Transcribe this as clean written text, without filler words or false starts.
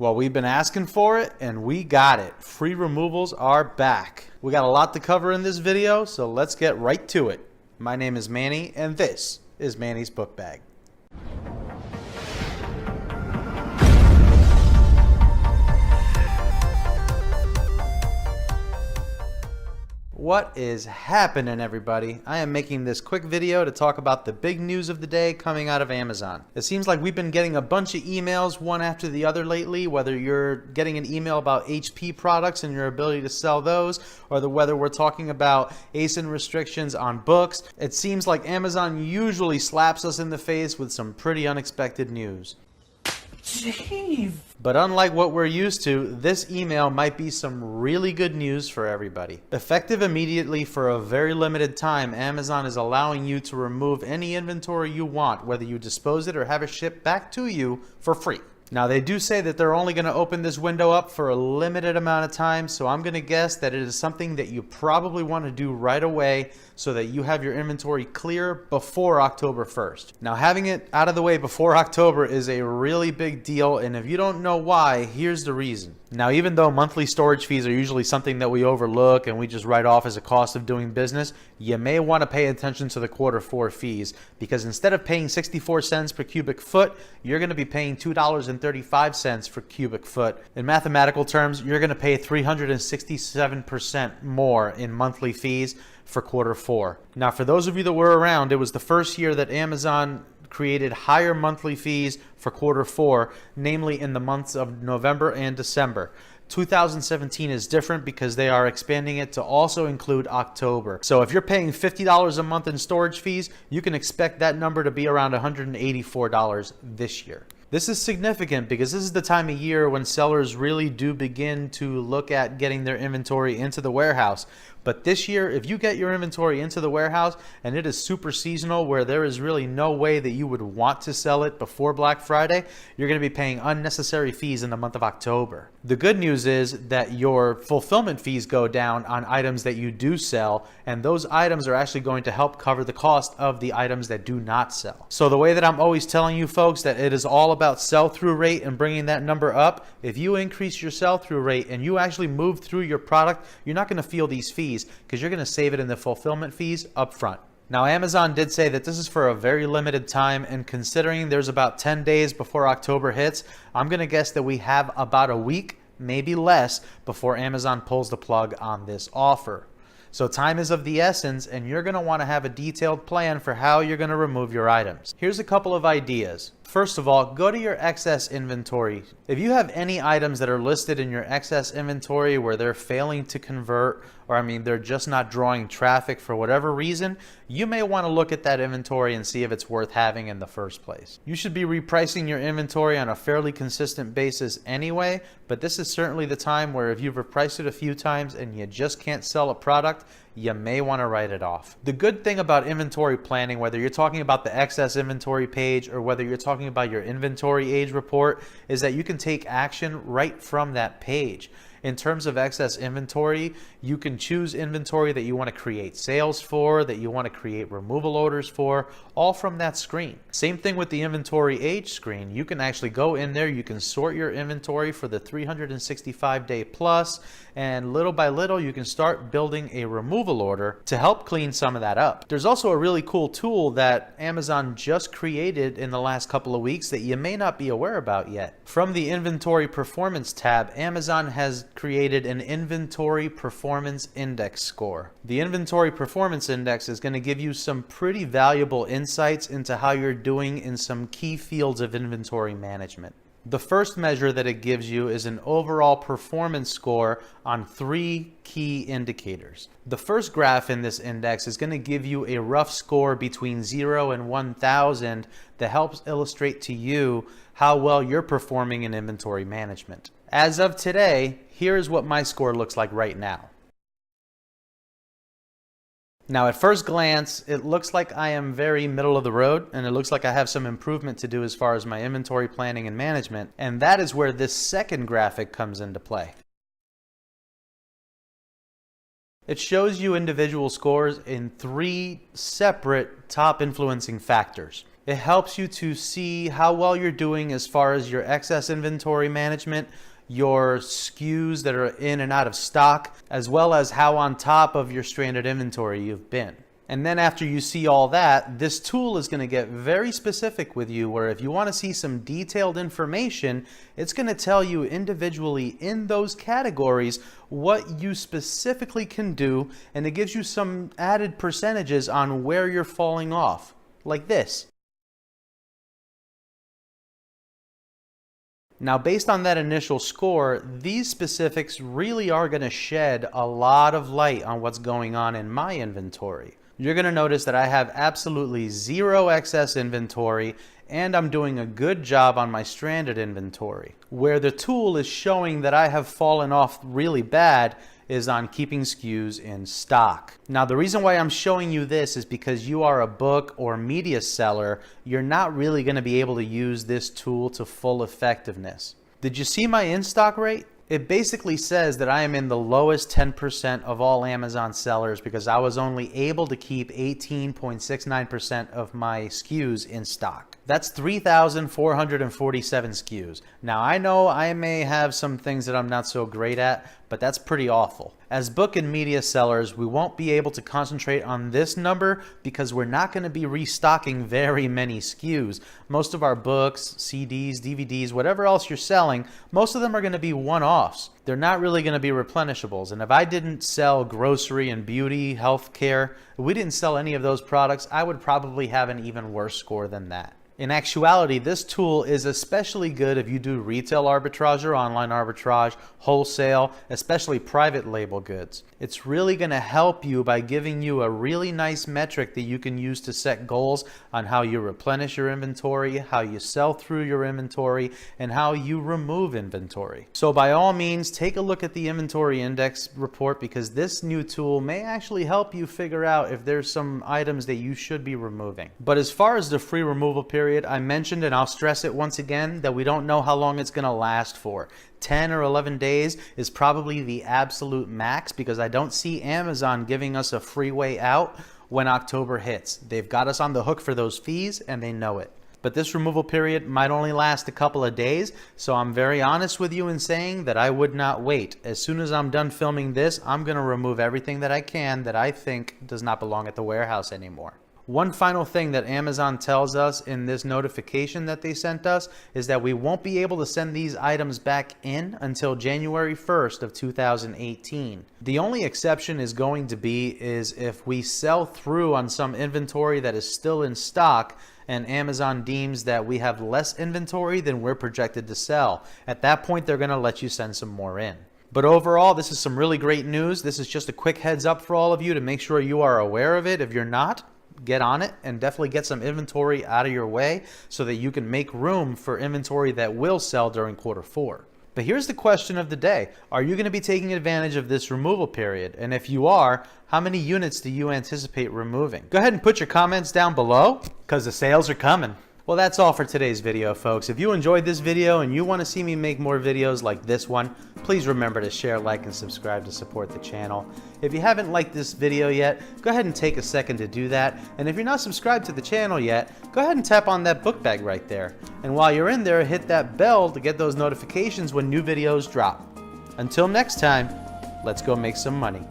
Well, we've been asking for it and we got it. Free removals are back. We got a lot to cover in this video, so let's get right to it. My name is Manny and this is Manny's Book Bag. What is happening, everybody? I am making this quick video to talk about the big news of the day coming out of Amazon. It seems like we've been getting a bunch of emails one after the other lately, whether you're getting an email about HP products and your ability to sell those, or whether we're talking about ASIN restrictions on books. It seems like Amazon usually slaps us in the face with some pretty unexpected news. Jeez. But unlike what we're used to, this email might be some really good news for everybody. Effective immediately for a very limited time, Amazon is allowing you to remove any inventory you want, whether you dispose it or have it shipped back to you for free. Now, they do say that they're only going to open this window up for a limited amount of time, so I'm going to guess that it is something that you probably want to do right away so that you have your inventory clear before October 1st. Now, having it out of the way before October is a really big deal, and if you don't know why, here's the reason. Now, even though monthly storage fees are usually something that we overlook and we just write off as a cost of doing business, you may want to pay attention to the Q4 fees, because instead of paying 64 cents per cubic foot, you're going to be paying $2.35 per cubic foot. In mathematical terms, you're going to pay 367% more in monthly fees for Q4. Now, for those of you that were around, it was the first year that Amazon created higher monthly fees for Q4, namely in the months of November and December. 2017 is different because they are expanding it to also include October. So if you're paying $50 a month in storage fees, you can expect that number to be around $184 this year. This is significant because this is the time of year when sellers really do begin to look at getting their inventory into the warehouse. But this year, if you get your inventory into the warehouse and it is super seasonal where there is really no way that you would want to sell it before Black Friday, you're going to be paying unnecessary fees in the month of October. The good news is that your fulfillment fees go down on items that you do sell, and those items are actually going to help cover the cost of the items that do not sell. So the way that I'm always telling you folks that it is all about sell-through rate and bringing that number up, if you increase your sell-through rate and you actually move through your product, you're not going to feel these fees because you're going to save it in the fulfillment fees up front. Now, Amazon did say that this is for a very limited time, and considering there's about 10 days before October hits, I'm going to guess that we have about a week, maybe less, before Amazon pulls the plug on this offer. So time is of the essence, and you're going to want to have a detailed plan for how you're going to remove your items. Here's a couple of ideas. First of all, go to your excess inventory. If you have any items that are listed in your excess inventory where they're failing to convert, or they're just not drawing traffic for whatever reason, you may want to look at that inventory and see if it's worth having in the first place. You should be repricing your inventory on a fairly consistent basis anyway, but this is certainly the time where if you've repriced it a few times and you just can't sell a product, you may want to write it off. The good thing about inventory planning, whether you're talking about the excess inventory page or whether you're talking about your inventory age report, is that you can take action right from that page. In terms of excess inventory, you can choose inventory that you want to create sales for, that you want to create removal orders for, all from that screen. Same thing with the inventory age screen. You can actually go in there, you can sort your inventory for the 365-day plus, and little by little you can start building a removal order to help clean some of that up. There's also a really cool tool that Amazon just created in the last couple of weeks that you may not be aware about yet. From the Inventory Performance tab, Amazon has created an Inventory Performance Index score. The Inventory Performance Index is going to give you some pretty valuable insights into how you're doing in some key fields of inventory management. The first measure that it gives you is an overall performance score on 3 key indicators. The first graph in this index is going to give you a rough score between 0 and 1,000 that helps illustrate to you how well you're performing in inventory management. As of today, here's what my score looks like right now. Now, at first glance, it looks like I am very middle of the road, and it looks like I have some improvement to do as far as my inventory planning and management, and that is where this second graphic comes into play. It shows you individual scores in 3 separate top influencing factors. It helps you to see how well you're doing as far as your excess inventory management, your SKUs that are in and out of stock, as well as how on top of your stranded inventory you've been. And then after you see all that, this tool is going to get very specific with you, where if you want to see some detailed information, it's going to tell you individually in those categories what you specifically can do, and it gives you some added percentages on where you're falling off, like this. Now, based on that initial score, these specifics really are going to shed a lot of light on what's going on in my inventory. You're going to notice that I have absolutely zero excess inventory, and I'm doing a good job on my stranded inventory. Where the tool is showing that I have fallen off really bad is on keeping SKUs in stock. Now, the reason why I'm showing you this is because you are a book or media seller, you're not really going to be able to use this tool to full effectiveness. Did you see my in-stock rate? It basically says that I am in the lowest 10% of all Amazon sellers because I was only able to keep 18.69% of my SKUs in stock. That's 3,447 SKUs. Now, I know I may have some things that I'm not so great at, but that's pretty awful. As book and media sellers, we won't be able to concentrate on this number because we're not going to be restocking very many SKUs. Most of our books, CDs, DVDs, whatever else you're selling, most of them are going to be one-offs. They're not really going to be replenishables. And if I didn't sell grocery and beauty, healthcare, if we didn't sell any of those products, I would probably have an even worse score than that. In actuality, this tool is especially good if you do retail arbitrage or online arbitrage, wholesale, especially private label goods. It's really going to help you by giving you a really nice metric that you can use to set goals on how you replenish your inventory, how you sell through your inventory, and how you remove inventory. So by all means, take a look at the inventory index report because this new tool may actually help you figure out if there's some items that you should be removing. But as far as the free removal period, I mentioned, and I'll stress it once again, that we don't know how long it's going to last for. 10 or 11 days is probably the absolute max because I don't see Amazon giving us a free way out when October hits. They've got us on the hook for those fees and they know it. But this removal period might only last a couple of days, so I'm very honest with you in saying that I would not wait. As soon as I'm done filming this, I'm going to remove everything that I can that I think does not belong at the warehouse anymore. One final thing that Amazon tells us in this notification that they sent us is that we won't be able to send these items back in until January 1st of 2018. The only exception is going to be if we sell through on some inventory that is still in stock and Amazon deems that we have less inventory than we're projected to sell. At that point, they're going to let you send some more in. But overall, this is some really great news. This is just a quick heads up for all of you to make sure you are aware of it. If you're not, get on it and definitely get some inventory out of your way so that you can make room for inventory that will sell during Q4. But here's the question of the day. Are you going to be taking advantage of this removal period? And if you are, how many units do you anticipate removing? Go ahead and put your comments down below because the sales are coming. Well, that's all for today's video, folks. If you enjoyed this video and you want to see me make more videos like this one, please remember to share, like, and subscribe to support the channel. If you haven't liked this video yet, go ahead and take a second to do that. And if you're not subscribed to the channel yet, go ahead and tap on that book bag right there. And while you're in there, hit that bell to get those notifications when new videos drop. Until next time, let's go make some money.